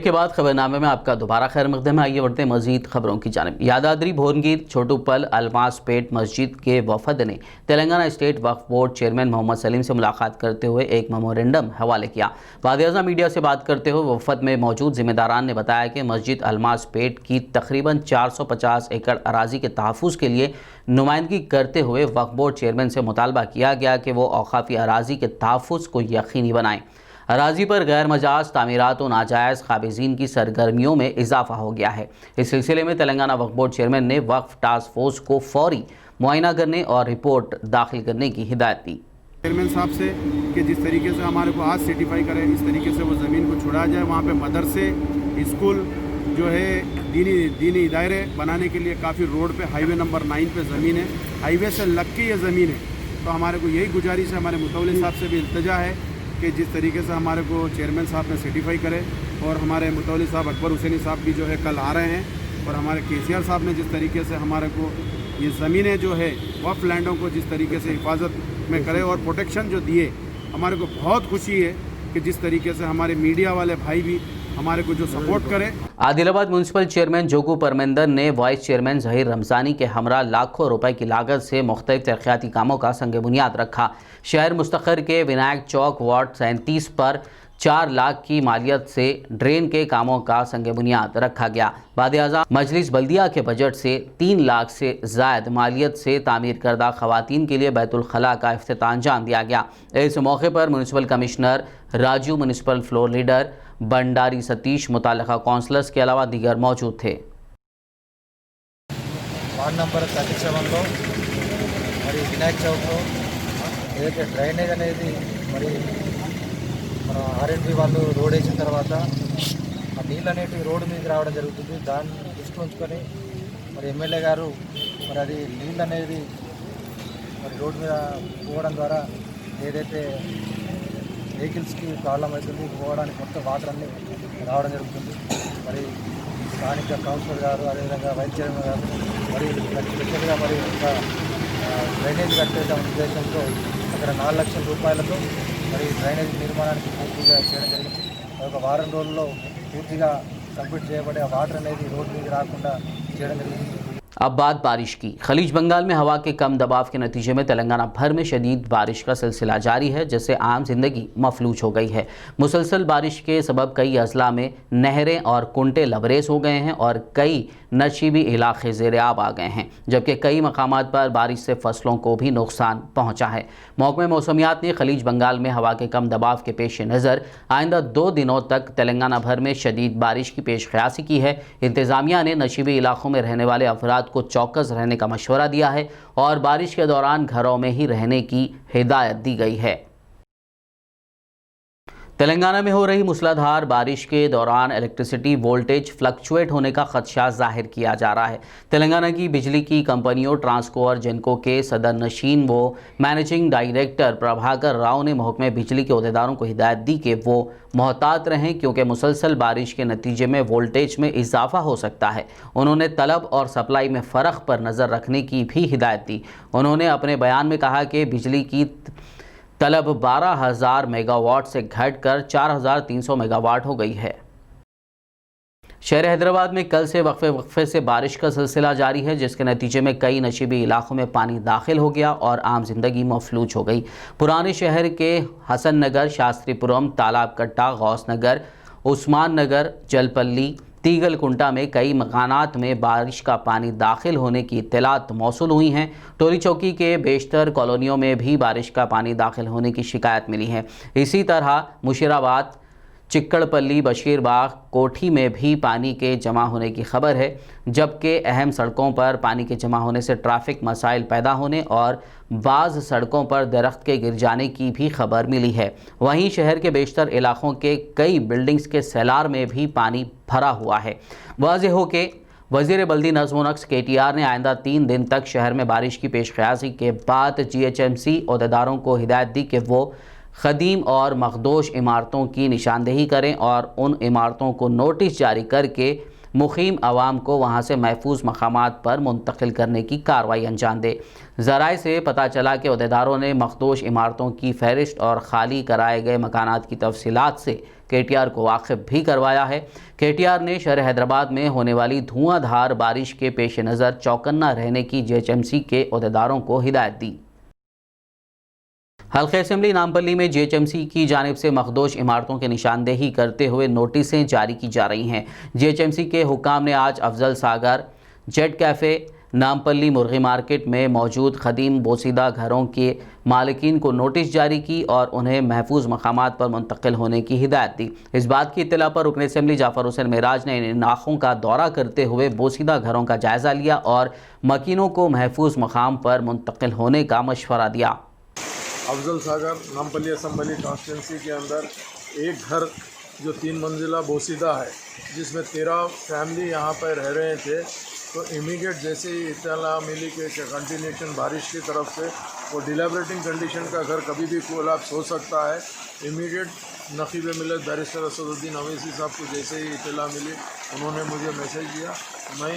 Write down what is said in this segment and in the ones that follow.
Break के बाद खबरनामे में आपका दोबारा खैर मकदम है। आइए बढ़ते हैं मजीद खबरों की जानिब। यादाद्री भुवनगिर छोटूपल अल्मास पेट मस्जिद के वफद ने तेलंगाना स्टेट वक्फ बोर्ड चेयरमैन मोहम्मद सलीम से मुलाकात करते हुए एक मेमोरेंडम हवाले किया। वादियाज़ा मीडिया से बात करते हुए वफद में मौजूद जिम्मेदारान ने बताया कि मस्जिद अल्मास पेट की तकरीबन 450 एकड़ अराजी के तहफ़्फ़ुज़ के लिए नुमाइंदगी करते हुए वक्फ बोर्ड चेयरमैन से मुतालबा किया गया कि वो औक़ाफ़ी अराजी के तहफ़्फ़ुज़ को यकीनी बनाएं। अराजी पर गैर मजाज तामीरात और नाजायज़ काबिज़ीन की सरगर्मियों में इजाफा हो गया है। इस सिलसिले में तेलंगाना वक्फ बोर्ड चेयरमैन ने वक्फ टास्क फोर्स को फौरी मुआयना करने और रिपोर्ट दाखिल करने की हिदायत दी। चेयरमैन साहब से कि जिस तरीके से हमारे को आज सर्टिफाई करें, इस तरीके से वो ज़मीन को छुड़ाया जाए। वहाँ पे मदरसे, स्कूल जो है दीनी इदारे बनाने के लिए काफ़ी रोड पे हाईवे नंबर 9 पे ज़मीन है, हाईवे से लग के ये ज़मीन है। तो हमारे को यही गुजारिश है, हमारे मुतवल्ली साहब से भी इल्तिजा है कि जिस तरीके से हमारे को चेयरमैन साहब ने सर्टिफाई करे, और हमारे मुतवल्ली साहब अकबर हुसैनी साहब भी जो है कल आ रहे हैं, और हमारे KCR साहब ने जिस तरीके से हमारे को ये ज़मीनें जो है वक्फ लैंडों को जिस तरीके से हिफाजत में करे और प्रोटेक्शन जो दिए, हमारे को बहुत खुशी है कि जिस तरीके से हमारे मीडिया वाले भाई भी हमारे को जो सपोर्ट करे। आदिलाबाद म्यूनसिपल चेयरमैन जोगू परमेंदर ने वाइस चेयरमैन जहीर रमजानी के हमरा लाखों रुपए की लागत से मुख्तलिफ तरक्याती कामों का संग बुनियाद रखा। शहर मुस्तखर के विनायक चौक वार्ड 37 पर 4 लाख की मालियत से ड्रेन के कामों का संग बुनियाद रखा गया। वादियाज़ा मजलिस बल्दिया के बजट से 3 लाख से ज़ायद मालियत से तामीर करदा ख़वातीन के लिए बैतुल खला का इफ्तिताह अंजाम दिया गया। इस मौके पर municipal commissioner Raju, municipal floor leader Bandari Satish, मुताल्लिका काउंसलर्स के अलावा दीगर मौजूद थे। वार्ड नंबर 37లో మరి వినాయక చౌక్లో ఏదైతే డ్రైనేజ్ అనేది మరి మన R&B వాళ్ళు రోడ్ వేసిన తర్వాత ఆ నీళ్ళు అనేటివి రోడ్డు మీదకి రావడం జరుగుతుంది. దాన్ని దృష్టిలో ఉంచుకొని మరి ఎమ్మెల్యే గారు మరి అది నీళ్ళు అనేది మరి రోడ్డు మీద పోవడం ద్వారా ఏదైతే వెహికల్స్కి ప్రాబ్లం అవుతుంది, పోవడానికి మొత్తం వాటర్ అన్నీ రావడం జరుగుతుంది. మరి స్థానిక కౌన్సిలర్ గారు, అదేవిధంగా వైస్ చైర్మన్ గారు మరి స్పెషల్గా మరి ఒక డ్రైనేజ్ కట్టేద్దాం ఉద్దేశంతో అక్కడ 4 లక్షల రూపాయలతో మరి డ్రైనేజ్ నిర్మాణానికి పూర్తిగా చేయడం జరిగింది. ఒక వారం రోజుల్లో పూర్తిగా కంప్లీట్ చేయబడే వాటర్ అనేది రోడ్డు మీద రాకుండా చేయడం జరిగింది. अब बात बारिश की। खलीज बंगाल में हवा के कम दबाव के नतीजे में तेलंगाना भर में शदीद बारिश का सिलसिला जारी है, जिससे आम जिंदगी मफलूज हो गई है। मुसलसल बारिश के सबब कई अजला में नहरें और कुंटे लबरेज हो गए हैं और कई नशीबी इलाके ज़ेर आब आ गए हैं, जबकि कई मकामात पर बारिश से फसलों को भी नुकसान पहुँचा है। महकमे मौसमियात ने खलीज बंगाल में हवा के कम दबाव के पेश नज़र आइंदा 2 दिनों तक तेलंगाना भर में शदीद बारिश की पेश क़यासी की है। इंतज़ामिया ने नशीबी इलाकों में रहने वाले अफराद को चौकस रहने का मशवरा दिया है और बारिश के दौरान घरों में ही रहने की हिदायत दी गई है। तेलंगाना में हो रही मूसलाधार बारिश के दौरान इलेक्ट्रिसिटी वोल्टेज फ्लक्चुएट होने का खदशा जाहिर किया जा रहा है। तेलंगाना की बिजली की कंपनियों ट्रांसको और जेनको के सदर नशीन व मैनेजिंग डायरेक्टर प्रभाकर राव ने महकमे बिजली के अहदेदारों को हिदायत दी कि वो मोहतात रहें, क्योंकि मुसलसल बारिश के नतीजे में वोल्टेज में इजाफा हो सकता है। उन्होंने तलब और सप्लाई में फ़र्क पर नज़र रखने की भी हिदायत दी। उन्होंने अपने बयान में कहा कि बिजली की तलब 12,000 मेगावाट से घटकर 4,300 मेगावाट हो गई है। शहर हैदराबाद में कल से वक्फे से बारिश का सिलसिला जारी है, जिसके नतीजे में कई नशीबी इलाकों में पानी दाखिल हो गया और आम जिंदगी मफलूज हो गई। पुराने शहर के हसन नगर, शास्त्रीपुरम, तालाब कट्टा, गौस नगर, उस्मान नगर, जलपल्ली, तीगल कुंटा में कई मकानात में बारिश का पानी दाखिल होने की इत्तलात मौसूल हुई हैं। टोली चौकी के बेशतर कॉलोनियों में भी बारिश का पानी दाखिल होने की शिकायत मिली है। इसी तरह मुशीराबाद, चिक्कड़पल्ली, बशीरबाग, कोठी में भी पानी के जमा होने की खबर है, जबकि अहम सड़कों पर पानी के जमा होने से ट्रैफिक मसाइल पैदा होने और बाज़ सड़कों पर दरख्त के गिर जाने की भी खबर मिली है। वहीं शहर के बेशतर इलाकों के कई बिल्डिंग्स के सेलार में भी पानी भरा हुआ है। वाज़ेह हो के वज़ीर बल्दी नज़्म नक्श KTR ने आइंदा 3 दिन तक शहर में बारिश की पेश क़यासी के बाद GHMC अहदेदारों को हिदायत दी कि वो ख़दीम और मखदोश इमारतों की निशानदेही करें और उन इमारतों को नोटिस जारी करके मुकीम आवाम को वहाँ से महफूज मकामात पर मुंतकिल करने की कार्रवाई अंजाम दे। ज़राए से पता चला कि अहदेदारों ने मखदूश इमारतों की फहरिस्त और खाली कराए गए मकानात की तफसीलात से KTR को वाकिफ भी करवाया है। KTR ने शहर हैदराबाद में होने वाली धुआंधार बारिश के पेश नज़र चौकन्ना रहने की JHMC के अहदेदारों को हिदायत दी। हल्के असेंबली नामपल्ली में JHMC की जानिब से मखदूश इमारतों की निशानदेही करते हुए नोटिसें जारी की जा रही हैं। JHMC के हुक्काम ने आज अफजल सागर, जेट कैफ़े, नामपल्ली मुर्गी मार्केट में मौजूद खदीम बोसीदा घरों के मालिकीन को नोटिस जारी की और उन्हें महफूज मकामात पर मुंतकिल होने की हिदायत दी। इस बात की इत्तला पर रुकन असेंबली जाफर हुसैन मेराज ने इन इलाकों का दौरा करते हुए बोसीदा घरों का जायज़ा लिया और मकीनों को महफूज मकाम पर मुंतकिल होने का मशवरा दिया। अफजल सागर नामपल्ली असम्बली कॉन्स्टिट्यूंसी के अंदर एक घर जो 3 मंजिला बोसीदा है, जिसमें 13 फैमिली यहाँ पर रह रहे थे, तो इमीडिएट जैसे ही इत्तला मिली कि कंटिन्यूशन बारिश की तरफ से वो डिलेबरेटिंग कंडीशन का घर कभी भी कोलैप्स हो सकता है, इमीडिएट नकीब मिलत बैरिस्टर असदुद्दीन अवैसी साहब को जैसे ही इत्तला मिली उन्होंने मुझे मैसेज दिया। मैं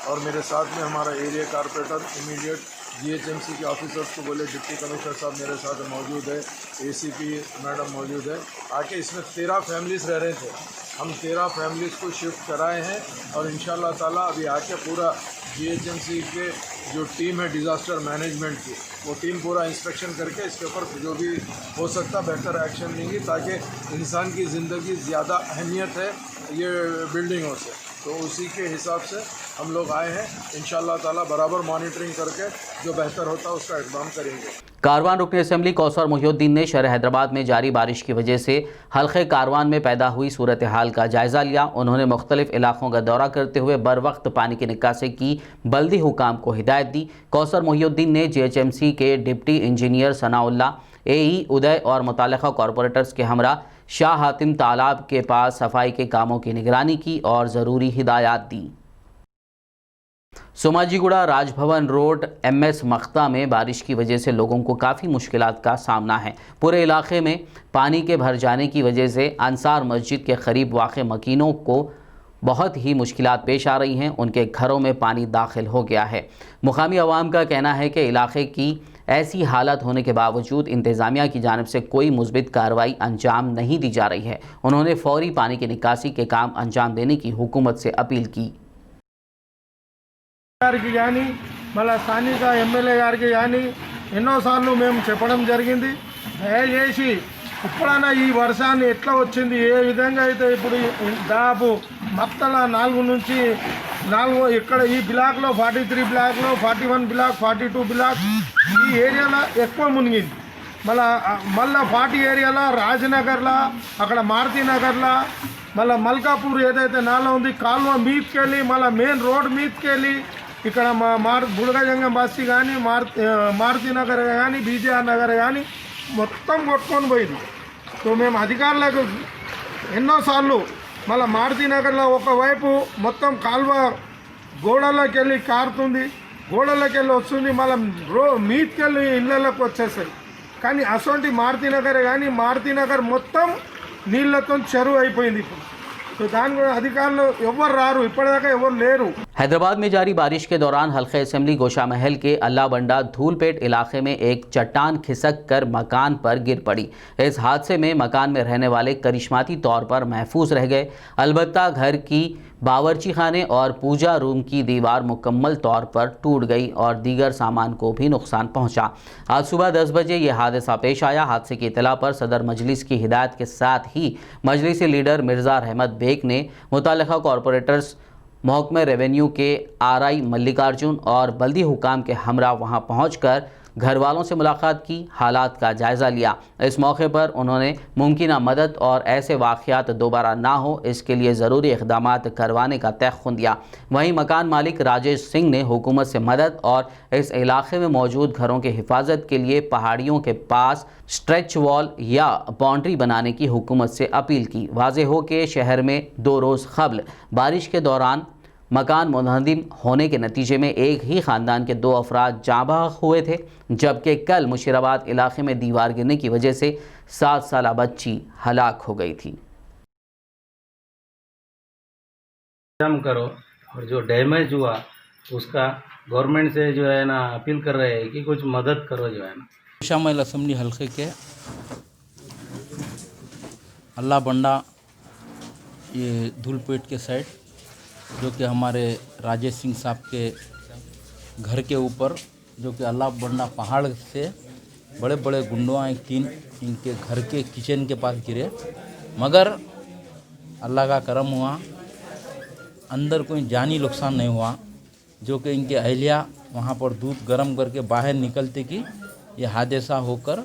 और मेरे साथ में हमारा एरिया कारपोरेटर इमीडिएट JHMC के ऑफिसर्स को बोले, डिप्टी कमिश्नर साहब मेरे साथ मौजूद है, ACP मैडम मौजूद है, आके इसमें 13 फैमिलीज़ रह रहे थे, हम 13 फैमिलीज़ को शिफ्ट कराए हैं और इंशाल्लाह ताला अभी आके पूरा JHMC के जो टीम है डिज़ास्टर मैनेजमेंट की, वो टीम पूरा इंस्पेक्शन करके इसके ऊपर जो भी हो सकता बेहतर एक्शन लेंगी, ताकि इंसान की ज़िंदगी ज़्यादा अहमियत है ये बिल्डिंगों से, तो उसी के हिसाब से हम लोग आए हैं। इंशाल्लाह ताला बराबर मॉनिटरिंग करके जो बेहतर होता है उसका इक़दाम करेंगे। कारवान रुकन असेंबली कौसर मोहिउद्दीन ने शहर हैदराबाद में जारी बारिश की वजह से हल्के कारवान में पैदा हुई सूरत हाल का जायज़ा लिया। उन्होंने मुख्तलिफ इलाकों का दौरा करते हुए बर वक्त पानी की निकासी की बल्दी हुकाम को हिदायत दी। कौसर मोहिउद्दीन ने JHMC के डिप्टी इंजीनियर सनाउल्ला, AE उदय और मुताल्लिक़ा कॉरपोरेटर्स के हमरा शाह हातिम तालाब के पास सफाई के कामों की निगरानी की और ज़रूरी हिदायत दी। सोमाजीगुड़ा राजभवन रोड MS मख्ता में बारिश की वजह से लोगों को काफ़ी मुश्किलात का सामना है। पूरे इलाके में पानी के भर जाने की वजह से अंसार मस्जिद के करीब वाक़े मकीनों को बहुत ही मुश्किलात पेश आ रही हैं। उनके घरों में पानी दाखिल हो गया है। मुकामी अवाम का कहना है कि इलाके की ऐसी हालत होने के बावजूद इंतज़ामिया की जानिब से कोई मुस्बित कार्रवाई अंजाम नहीं दी जा रही है। उन्होंने फौरी पानी की निकासी के काम अंजाम देने की हुकूमत से अपील की। గారికి కానీ మళ్ళీ స్థానిక ఎమ్మెల్యే గారికి కానీ ఎన్నోసార్లు మేము చెప్పడం జరిగింది, దయచేసి ఇప్పుడైనా ఈ వర్షాన్ని ఎట్లా వచ్చింది, ఏ విధంగా అయితే ఇప్పుడు దాదాపు మక్తల 4 నుంచి 4 ఇక్కడ ఈ బ్లాక్లో 43 బ్లాక్లో 41 బ్లాక్ 42 బ్లాక్ ఈ ఏరియాలో ఎక్కువ మునిగింది. మళ్ళీ 40 ఏరియాలో రాజనగర్లో, అక్కడ మారుతినగర్లో, మళ్ళీ మల్కాపూర్ ఏదైతే నాలో ఉంది కాలువ మీదకెళ్ళి మళ్ళీ మెయిన్ రోడ్ మీదకెళ్ళి ఇక్కడ బుడగజంగం బస్తీ కానీ మారుతి నగర్ కానీ BJR నగర్ కానీ మొత్తం కొట్టుకొని పోయింది. సో మేము అధికారులకు ఎన్నోసార్లు మళ్ళీ మారుతి నగర్లో ఒకవైపు మొత్తం కాలువ గోడల్లోకి వెళ్ళి కారుతుంది, గోడల్లోకి వెళ్ళి వస్తుంది, మళ్ళీ మీదకెళ్ళి ఇళ్ళలోకి వచ్చేస్తాయి. కానీ అసొంటి మారుతి నగర్ కానీ మారుతి నగర్ మొత్తం నీళ్ళతో చెరువు అయిపోయింది. ఇప్పుడు तो दान अधिकारुలు ఎవరు రారు, ఇప్పటిదాకా ఎవరు లేరు। हैदराबाद में जारी बारिश के दौरान हल्के असेंबली गोशा महल के अल्लाह बंडा धूलपेट इलाके में एक चट्टान खिसक कर मकान पर गिर पड़ी। इस हादसे में मकान में रहने वाले करिश्माती तौर पर महफूज रह गए। अलबत्ता घर की बावर्ची खाने और पूजा रूम की दीवार मुकम्मल तौर पर टूट गई और दीगर सामान को भी नुकसान पहुंचा। आज सुबह 10 बजे यह हादसा पेश आया। हादसे की इतला पर सदर मजलिस की हिदायत के साथ ही मजलिसी लीडर मिर्ज़ा रहमत बेग ने मुताल्लिक़ा कॉरपोरेटर्स, महकमे रेवेन्यू के RI मल्लिकार्जुन और बल्दी हुकाम के हमरा वहां पहुंचकर घर वालों से मुलाकात की, हालात का जायज़ा लिया। इस मौके पर उन्होंने मुमकिन मदद और ऐसे वाक़यात दोबारा ना हो इसके लिए ज़रूरी इक़दाम करवाने का तयख़ुन दिया। वहीं मकान मालिक राजेश सिंह ने हुकूमत से मदद और इस इलाके में मौजूद घरों की हिफाजत के लिए पहाड़ियों के पास स्ट्रेच वॉल या बाउंड्री बनाने की हुकूमत से अपील की। वाज़ेह हो कि शहर में 2 रोज़ क़ब्ल बारिश के दौरान मकान मुनहदिम होने के नतीजे में एक ही ख़ानदान के 2 अफराद जाँ बहक हुए थे, जबकि कल मुशीराबाद इलाके में दीवार गिरने की वजह से 7 साला बच्ची हलाक हो गई थी। इंतजाम करो, और जो डैमेज हुआ उसका गवर्नमेंट से जो है ना अपील कर रहे हैं कि कुछ मदद करो जो है ना। शामिल असम्बली हल्के के अल्लाह बंडा ये धूलपेट के साइड, जो कि हमारे राजेश सिंह साहब के घर के ऊपर, जो कि अल्लाह बंडा पहाड़ से बड़े बड़े गुंडों आए 3 इनके घर के किचन के पास गिरे, मगर अल्लाह का करम हुआ, अंदर कोई जानी नुकसान नहीं हुआ। जो कि इनके अहलिया वहाँ पर दूध गर्म करके बाहर निकलते कि ये हादसा होकर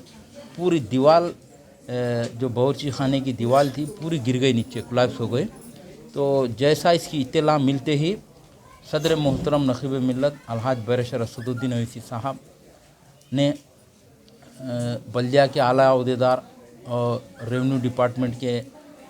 पूरी दीवार, जो बावर्ची खाने की दीवार थी, पूरी गिर गई, नीचे कोलैप्स हो गई। तो जैसा इसकी इत्तला मिलते ही सदर मोहतरम नकीब मिल्लत अलहाज बैरशर असदुद्दीन अवैसी साहब ने बल्दिया के आला अहदेदार और रेवेन्यू डिपार्टमेंट के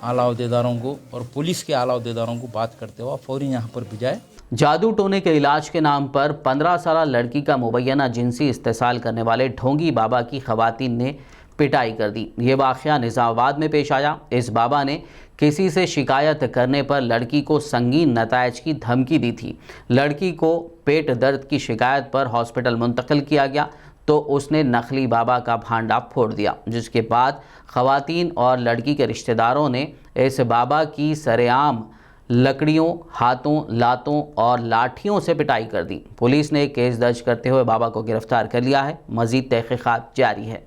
आला अहदेदारों को और पुलिस के आला अहदेदारों को बात करते हुआ फौरी यहाँ पर भिजाए। जादू टोने के इलाज के नाम पर 15 साल लड़की का मुबैना जिनसी इस्तेसाल करने वाले ढोंगी बाबा की खवातीन ने पिटाई कर दी। ये वाक़या निज़ामाबाद में पेश आया। इस बाबा ने किसी से शिकायत करने पर लड़की को संगीन नतायज की धमकी दी थी। लड़की को पेट दर्द की शिकायत पर हॉस्पिटल मुंतकिल किया गया तो उसने नकली बाबा का भांडा फोड़ दिया, जिसके बाद खवातीन और लड़की के रिश्तेदारों ने इस बाबा की सरेआम लकड़ियों, हाथों, लातों और लाठियों से पिटाई कर दी। पुलिस ने केस दर्ज करते हुए बाबा को गिरफ्तार कर लिया है। मज़ीद तहक़ीक़ात जारी है।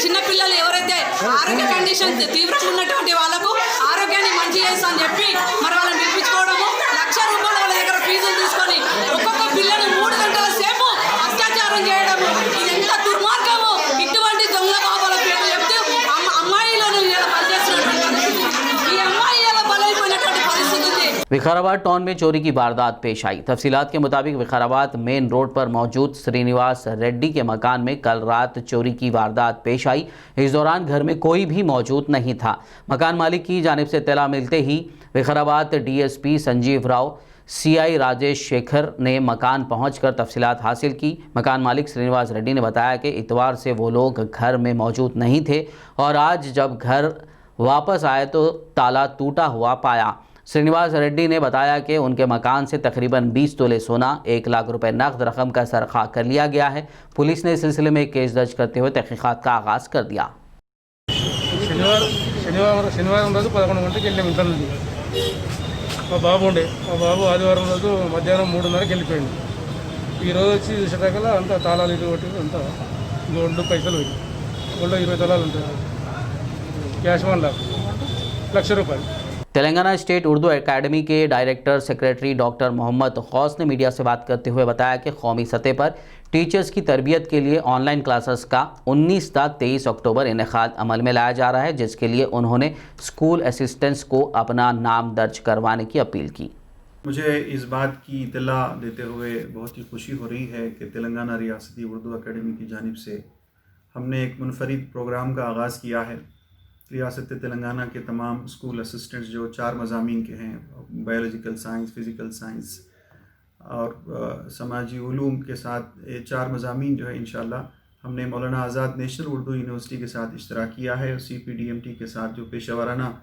చిన్న పిల్లలు ఎవరైతే ఆరోగ్య కండిషన్ తీవ్రంగా ఉన్నటువంటి వాళ్ళకు ఆరోగ్యాన్ని మంచి చేస్తా అని చెప్పి మరి వాళ్ళని పిలిపించుకోవడము, ₹1,00,000 వాళ్ళ దగ్గర ఫీజులు తీసుకొని ఒక్కొక్క పిల్లని 3 గంటల సేపు అత్యాచారం చేయడము, ఇది ఎంత దుర్మార్గము! ఇటువంటి దొంగ బాబాల పేరు చెప్తే అమ్మాయిలను ఇలా పనిచేస్తున్నటువంటి పరిస్థితి, ఈ అమ్మాయి ఇలా బలైపోయినటువంటి పరిస్థితి ఉంది। विकाराबाद टाउन में चोरी की वारदात पेश आई। तफसीलात के मुताबिक विकाराबाद मेन रोड पर मौजूद श्रीनिवास रेड्डी के मकान में कल रात चोरी की वारदात पेश आई। इस दौरान घर में कोई भी मौजूद नहीं था। मकान मालिक की जानिब से इत्तला मिलते ही विकाराबाद DSP संजीव राव, CI राजेश शेखर ने मकान पहुंचकर तफसीलात हासिल की। मकान मालिक श्रीनिवास रेड्डी ने बताया कि इतवार से वो लोग घर में मौजूद नहीं थे और आज जब घर वापस आए तो ताला टूटा हुआ पाया। श्रीनिवास रेड्डी ने बताया कि उनके मकान से तकरीबन 20 तोले सोना, 1 लाख रुपए नकद रकम का सरखा कर लिया गया है। पुलिस ने इस सिलसिले में केस दर्ज करते हुए तहकीकात का आगाज कर दिया। శనివారం రోజు 11 గంటలకు వెళ్ళాము ఇంట్లో నుండి। మా బాబు ఉండే, మా బాబు ఆదివారం రోజు మధ్యాహ్నం 3:30కి వెళ్ళిపోయింది। ఈరోజు వచ్చి చూసేటకల అంతా తాళాలు ఇటు కొట్టి అంతా గోల్డ్ పైసలు పోయి, గోల్డ్ 20 తులాలు ఉంటుంది, cash 1 lakh, ₹1,00,000। Telangana state Urdu academy के director secretary doctor Mohammed Ghouse ने मीडिया से बात करते हुए बताया कि कौमी सतह पर टीचर्स की तरबियत के लिए ऑनलाइन क्लासेस का 19 ता 23 अक्टूबर इनेकाद अमल में लाया जा रहा है, जिसके लिए उन्होंने स्कूल असिस्टेंट्स को अपना नाम दर्ज करवाने की अपील की। मुझे इस बात की इत्तला देते हुए बहुत ही खुशी हो रही है कि तेलंगाना रियासती उर्दू एकेडमी की जानिब से हमने एक मुनफरिद प्रोग्राम का आगाज़ किया है। रियासत तेलंगाना के तमाम स्कूल असिस्टेंट्स जो 4 मज़ामीन के हैं, बायोलॉजिकल साइंस, फ़िज़िकल साइंस और समाजी उलूम के साथ, ये 4 मज़ामीन जो है इंशाअल्लाह हमने मौलाना आज़ाद नेशनल उर्दू यूनिवर्सिटी के साथ इश्तराक किया है। CPDMT के साथ जो पेशेवराना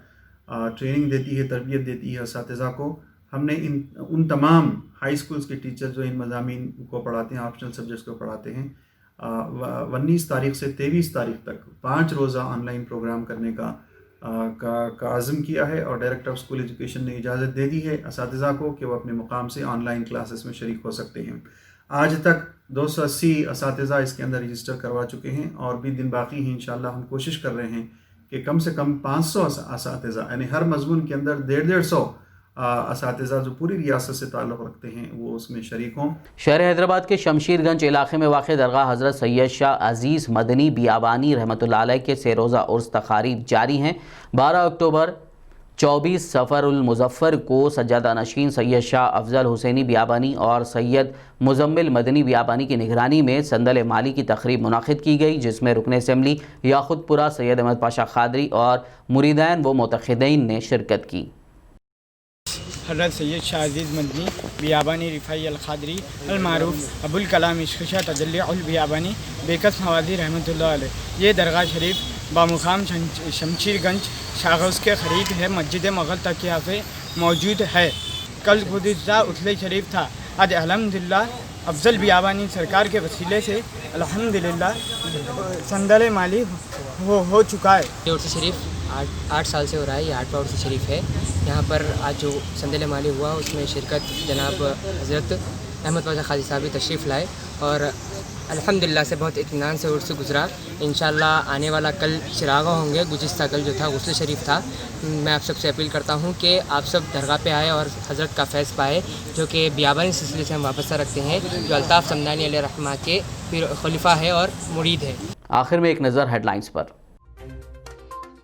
ट्रेनिंग देती है, तरबियत देती है असातिज़ा को, हमने उन तमाम हाई स्कूल्स के टीचर जो इन मज़ामीन को पढ़ाते हैं, ऑप्शनल सब्जेक्ट्स को पढ़ाते हैं, 19 तारीख से 23 तारीख तक 5 रोज़ा ऑनलाइन प्रोग्राम करने का आज़म किया है और डायरेक्टर ऑफ स्कूल एजुकेशन ने इजाज़त दे दी है असातिज़ा को कि वो अपने मुकाम से ऑनलाइन क्लासेस में शरीक हो सकते हैं। आज तक 280 असातिज़ा इसके अंदर रजिस्टर करवा चुके हैं और भी दिन बाकी हैं। इंशाअल्लाह हम कोशिश कर रहे हैं कि कम से कम 500 असातिज़ा, यानी हर मज़मून के अंदर 150 असातिज़ा जो पूरी रियासत से ताल्लुक़ रखते हैं वो उसमें शरीक हों। शहर हैदराबाद के शमशीरगंज इलाके में वाक़ दरगाह हज़रत सैयद शाह अज़ीज़ मदनी बियाबानी रहमतुल्लाह अलैह के 3 रोज़ा उर्स तक़ारीब जारी हैं। 12 अक्टूबर 24 सफ़रुल मुज़फ़्फ़र को सज्जादा नशीन सैयद शाह अफजल हुसैनी बियाबानी और सैयद मुजम्मिल मदनी बियाबानी की निगरानी में संदल माली की तकरीब मुनाक़िद की गई, जिसमें रुकन असम्बली याखुतपुरा सैयद अहमद पाशा खादरी और मुरीदैन व मुतखिदीन ने शिरकत की। हज़रत सैयद शाह अज़ीज़ मदनी बियाबानी रिफ़ाई अल-ख़ादरी अल-मारूफ़ अबुल कलाम इश्क़ तजल्ली उल बियाबानी बेकस नवाज़ी रहमतुल्लाह अलैह। ये दरगाह शरीफ बामुकाम शमशीरगंज शागौस के क़रीब है, मस्जिद मुग़ल तकिया पे मौजूद है। कल गुज़िश्ता उर्स शरीफ था। आज अल्हम्दुलिल्लाह अफजल बियाबानी सरकार के वसीले से अल्हम्दुलिल्लाह संदल माली हो चुका है। ये उर्स शरीफ 8 साल से हो रहा है। ये 8वां उर्स शरीफ है। यहाँ पर आज जो संदल माली हुआ उसमें शिरकत जनाब हज़रत अहमद पाशा खादी साहब भी तशरीफ़ लाए और अल्हम्दुलिल्लाह से बहुत इत्मीनान से उर्स गुज़रा। इंशाअल्लाह आने वाला कल चिरागा होंगे। गुज़िश्ता कल जो था गुस्ल शरीफ था। मैं आप सबसे अपील करता हूँ कि आप सब दरगाह पे आए और हज़रत का फैज़ पाए, जो कि बियाबानी सिलसिले से हम वाबस्ता रखते हैं, जो अल्ताफ़ समदानी अलैहि रहमा के खलीफा है और मुरीद है। आखिर में एक नज़र हेडलाइंस पर।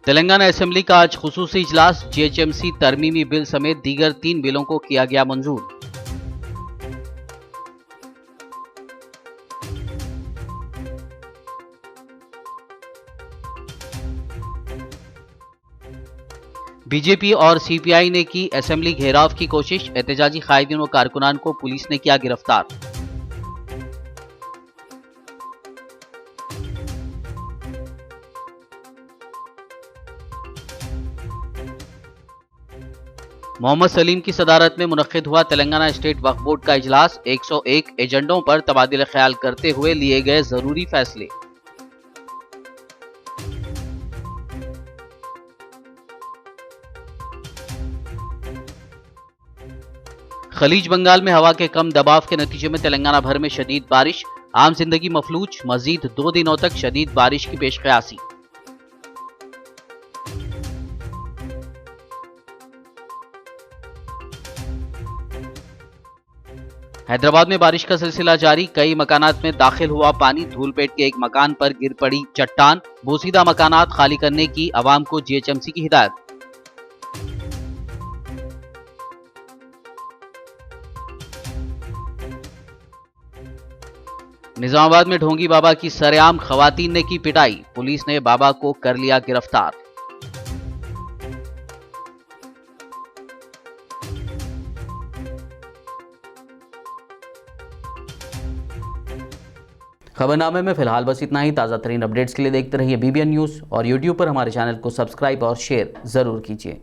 तेलंगाना असेंबली का आज खुसूसी इजलास, GHMC तरमीमी बिल समेत दीगर 3 बिलों को किया गया मंजूर। बीजेपी और CPI ने की असेंबली घेराव की कोशिश, एहतजाजी कायदीन व कारकुनान को पुलिस ने किया गिरफ्तार। मोहम्मद सलीम की सदारत में मुनक्किद हुआ तेलंगाना स्टेट वक्फ बोर्ड का इजलास, 101 एजेंडों पर तबादिल ख्याल करते हुए लिए गए जरूरी फैसले। खलीज बंगाल में हवा के कम दबाव के नतीजे में तेलंगाना भर में शदीद बारिश, आम जिंदगी मफलूज, मजीद 2 दिनों तक शदीद बारिश की पेशकयासी। हैदराबाद में बारिश का सिलसिला जारी, कई मकानात में दाखिल हुआ पानी, धूलपेट के एक मकान पर गिर पड़ी चट्टान, बोसीदा मकानात खाली करने की अवाम को GHMC की हिदायत। निजामाबाद में ढोंगी बाबा की सरेआम खवातीन ने की पिटाई, पुलिस ने बाबा को कर लिया गिरफ्तार। खबरनामे में फिलहाल बस इतना ही। ताज़ा तरीन अपडेट्स के लिए देखते रहिए BBN न्यूज़ और YouTube पर हमारे चैनल को सब्सक्राइब और शेयर ज़रूर कीजिए।